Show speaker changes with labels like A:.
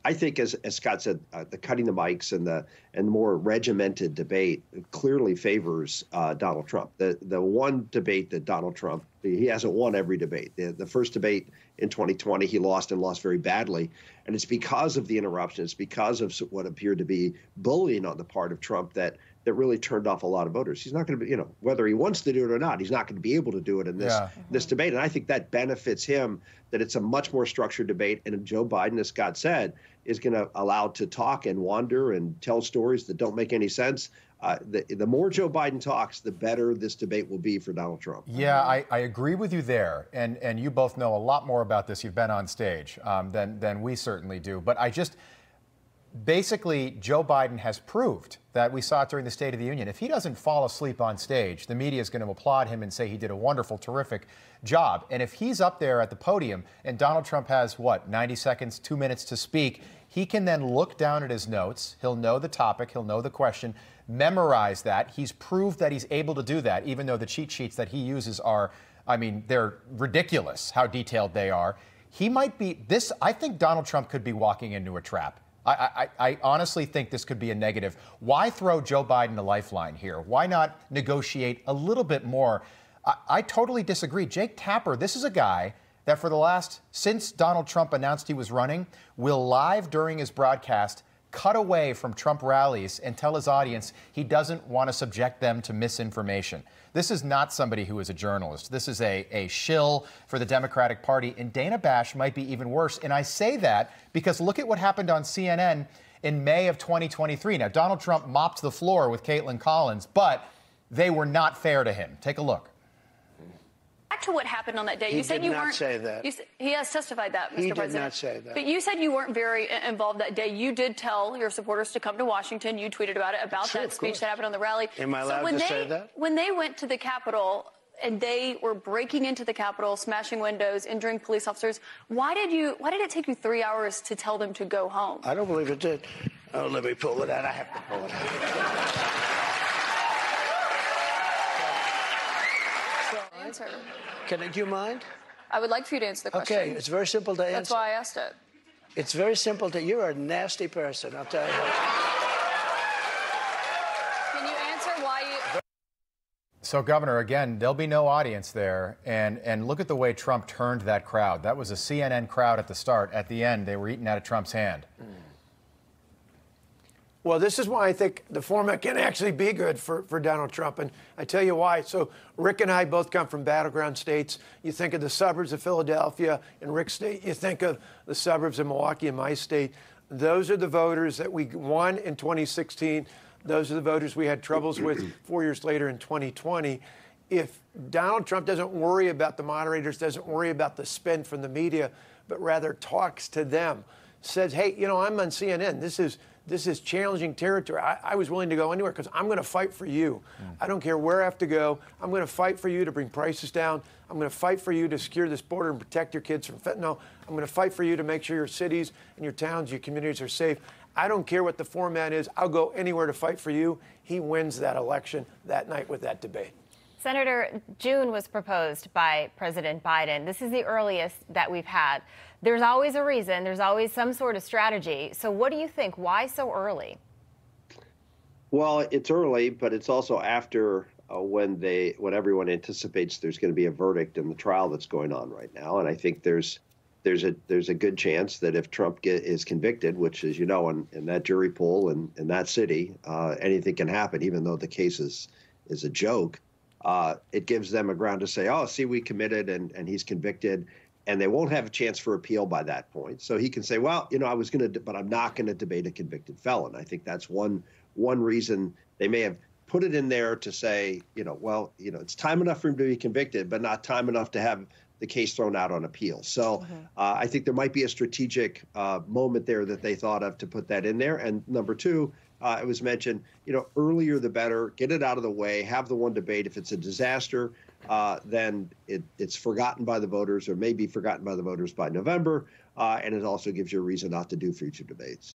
A: I think, as Scott said, the cutting the mics and the more regimented debate clearly favors Donald Trump. The one debate that Donald Trump, he hasn't won every debate. The first debate in 2020, he lost and lost very badly. And it's because of the interruption. It's because of what appeared to be bullying on the part of Trump that really turned off a lot of voters. He's not going to be, whether he wants to do it or not, he's not going to be able to do it in this debate. And I think that benefits him, that it's a much more structured debate. And Joe Biden, as Scott said, is going to allow to talk and wander and tell stories that don't make any sense. The more Joe Biden talks, the better this debate will be for Donald Trump.
B: Yeah, I agree with you there. And you both know a lot more about this. You've been on stage than we certainly do. But basically, Joe Biden has proved that we saw it during the State of the Union. If he doesn't fall asleep on stage, the media is going to applaud him and say he did a wonderful, terrific job. And if he's up there at the podium and Donald Trump has, 90 seconds, 2 minutes to speak, he can then look down at his notes. He'll know the topic. He'll know the question, memorize that. He's proved that he's able to do that, even though the cheat sheets that he uses are, they're ridiculous how detailed they are. He might be this. I think Donald Trump could be walking into a trap. I honestly think this could be a negative. Why throw Joe Biden a lifeline here? Why not negotiate a little bit more? I totally disagree. Jake Tapper, this is a guy that since Donald Trump announced he was running, will live during his broadcast cut away from Trump rallies and tell his audience he doesn't want to subject them to misinformation. This is not somebody who is a journalist. This is a shill for the Democratic Party, and Dana Bash might be even worse. And I say that because look at what happened on CNN in May of 2023. Now, Donald Trump mopped the floor with Caitlin Collins, but they were not fair to him. Take a look.
C: Back to what happened on that day.
D: You said you weren't.
C: Say that. He has testified that, Mr. President.
D: He did not say that.
C: But you said you weren't very involved that day. You did tell your supporters to come to Washington. You tweeted about it, about that speech that happened on the rally.
D: Am I allowed to say that?
C: When they went to the Capitol and they were breaking into the Capitol, smashing windows, injuring police officers, why did it take you 3 hours to tell them to go home?
D: I don't believe it did. Oh, let me pull it out. I have to pull it out.
C: Answer.
D: Do you mind?
C: I would like for you to answer the question.
D: Okay, it's very simple to answer.
C: That's why I asked it.
D: It's very simple to. You're a nasty person, I'll tell you.
C: Can you answer why you...
B: So, Governor, again, there'll be no audience there. And look at the way Trump turned that crowd. That was a CNN crowd at the start. At the end, they were eating out of Trump's hand.
E: Well, this is why I think the format can actually be good for Donald Trump. And I tell you why. So Rick and I both come from battleground states. You think of the suburbs of Philadelphia in Rick's state. You think of the suburbs of Milwaukee in my state. Those are the voters that we won in 2016. Those are the voters we had troubles with 4 years later in 2020. If Donald Trump doesn't worry about the moderators, doesn't worry about the spin from the media, but rather talks to them, says, hey, I'm on CNN. This is challenging territory. I was willing to go anywhere because I'm going to fight for you. I don't care where I have to go. I'm going to fight for you to bring prices down. I'm going to fight for you to secure this border and protect your kids from fentanyl. I'm going to fight for you to make sure your cities and your towns, your communities are safe. I don't care what the format is. I'll go anywhere to fight for you. He wins that election that night with that debate.
F: Senator, June was proposed by President Biden. This is the earliest that we've had. There's always a reason. There's always some sort of strategy. So what do you think? Why so early?
A: Well, it's early, but it's also after when everyone anticipates there's going to be a verdict in the trial that's going on right now. And I think there's a good chance that if Trump is convicted, which, as you know, in that jury pool in that city, anything can happen, even though the case is a joke. It gives them a ground to say, oh, see, we committed and he's convicted, and they won't have a chance for appeal by that point. So he can say, well, I was going to, but I'm not going to debate a convicted felon. I think that's one reason they may have put it in there to say, it's time enough for him to be convicted, but not time enough to have the case thrown out on appeal. So I think there might be a strategic moment there that they thought of to put that in there. And number two, it was mentioned, earlier the better, get it out of the way, have the one debate. If it's a disaster, then it's forgotten by the voters, or may be forgotten by the voters by November. And it also gives you a reason not to do future debates.